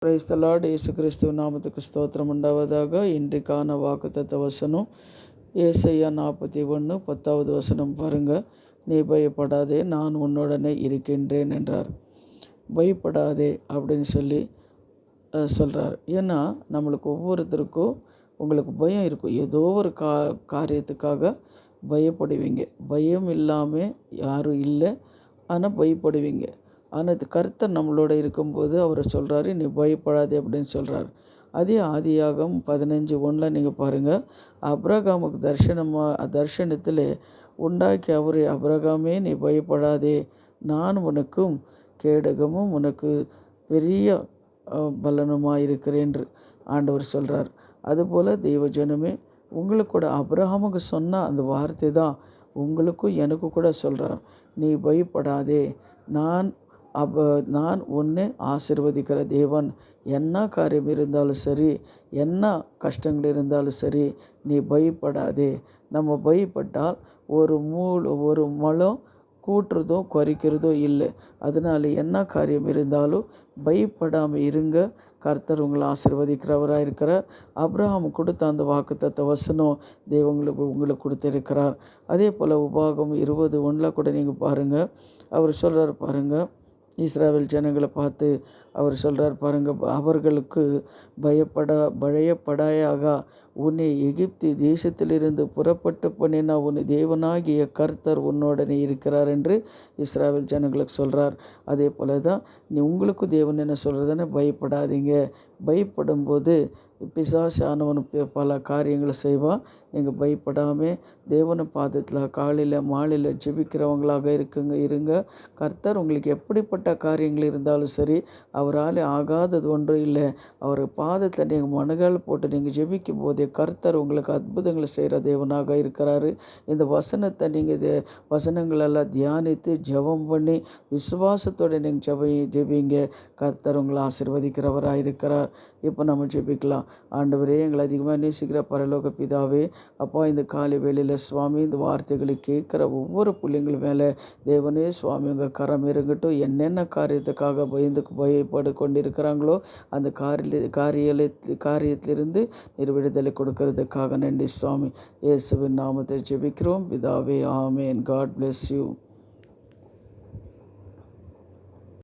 Praise the Lord. இயேசு கிறிஸ்துவ நாமத்துக்கு ஸ்தோத்திரம் உண்டாவதாக. இன்றைக்கான வாக்குத்தத்த வசனம் ஏசாயா 41 10வது வசனம் பாருங்க. நீ பயப்படாதே, நான் உன்னுடனே இருக்கின்றேன் என்றார். பயப்படாதே அப்படின்னு சொல்லி சொல்கிறார். ஏன்னா நம்மளுக்கு ஒவ்வொருத்தருக்கும் உங்களுக்கு பயம் இருக்கும். ஏதோ ஒரு காரியத்துக்காக பயப்படுவீங்க. பயம் இல்லாமல் யாரும் இல்லை, ஆனால் பயப்படுவீங்க. ஆனால் இது கர்த்தர் நம்மளோட இருக்கும்போது அவர் சொல்கிறாரு, நீ பயப்படாதே அப்படின்னு சொல்கிறார். அதே ஆதியாகம் 15:1 நீங்கள் பாருங்கள். அப்ரகாமுக்கு தரிசனத்தில் உண்டாக்கி அவர், அப்ரகாமே நீ பயப்படாதே, நான் உனக்கும் கேடகமும் உனக்கு பெரிய பலனுமாக இருக்கிறேன் என்று ஆண்டவர் சொல்கிறார். அதுபோல் தெய்வ ஜனமே, உங்களுக்கு கூட அப்ரஹாமுக்கு சொன்ன அந்த வார்த்தை தான் உங்களுக்கும் எனக்கு கூட சொல்கிறார். நீ பயப்படாதே, நான் உன்னை ஆசீர்வதிக்கிற தேவன். என்ன காரியம் இருந்தாலும் சரி, என்ன கஷ்டங்கள் இருந்தாலும் சரி, நீ பயப்படாதே. நம்ம பயப்பட்டால் ஒரு முழம் கூட்டுறதோ குறைக்கிறதோ இல்லை. அதனால் என்ன காரியம் இருந்தாலும் பயப்படாமல் இருங்க. கர்த்தர் உங்களை ஆசீர்வதிக்கிறவராக இருக்கிறார். அப்ரஹாம் கொடுத்த அந்த வாக்குத்தத்த வசனம் உங்களுக்கு கொடுத்திருக்கிறார். அதே போல் உபாகம் 20:1 கூட நீங்கள் பாருங்கள். அவர் சொல்கிறார் பாருங்கள், இஸ்ராவேல் ஜனங்களை பார்த்து அவர் சொல்கிறார் பாருங்கள், அவர்களுக்கு பயப்படாயாக, உன்னை எகிப்து தேசத்திலிருந்து புறப்பட்டு பண்ணின உன் தேவனாகிய கர்த்தர் உன்னோடனே இருக்கிறார் என்று இஸ்ராவேல் ஜனங்களுக்கு சொல்கிறார். அதே போல் தான் உங்களுக்கும் தேவன் என்ன சொல்கிறதுன்னு, பயப்படாதீங்க. பயப்படும்போது பிசாசானவன் பல காரியங்களை செய்வான். நீங்கள் பயப்படாமல் தேவனை பாதத்தில் காலையில் மாலையில் ஜெபிக்கிறவங்களாக இருங்க. கர்த்தர் உங்களுக்கு எப்படிப்பட்ட காரியங்கள் இருந்தாலும் சரி, அவரால் ஆகாதது ஒன்றும் இல்லை. அவர் பாதத்தில் நீங்கள் மனகால் போட்டு நீங்கள் ஜெபிக்கும் போதே கர்த்தர் உங்களுக்கு அற்புதங்களை செய்கிற தேவனாக இருக்கிறாரு. இந்த வசனத்தை நீங்கள் வசனங்களெல்லாம் தியானித்து ஜெபம் பண்ணி விசுவாசத்தோடு நீங்கள் ஜெபிங்க. கர்த்தர் உங்களை ஆசீர்வதிக்கிறவராக இருக்கிறார். இப்போ நம்ம ஜெபிக்கலாம். ஆண்டவரே, எங்களை அதிகமாக நேசிக்கிற பரலோக பிதாவே, அப்பா, இந்த காலை வேளையில் சுவாமி, இந்த வார்த்தைகளை கேட்குற ஒவ்வொரு பிள்ளைங்கள் மேலே தேவனே சுவாமி உங்கள் கரம் இறங்கட்டும். என்னென்ன காரியத்துக்காக பயப்படு கொண்டிருக்கிறாங்களோ அந்த காரியத்திலிருந்து விடுதலை கொடுக்கறதுக்காக நன்றி சுவாமி. இயேசுவின் நாமத்தை ஜெபிக்கிறோம் பிதாவே, ஆமேன். God bless you.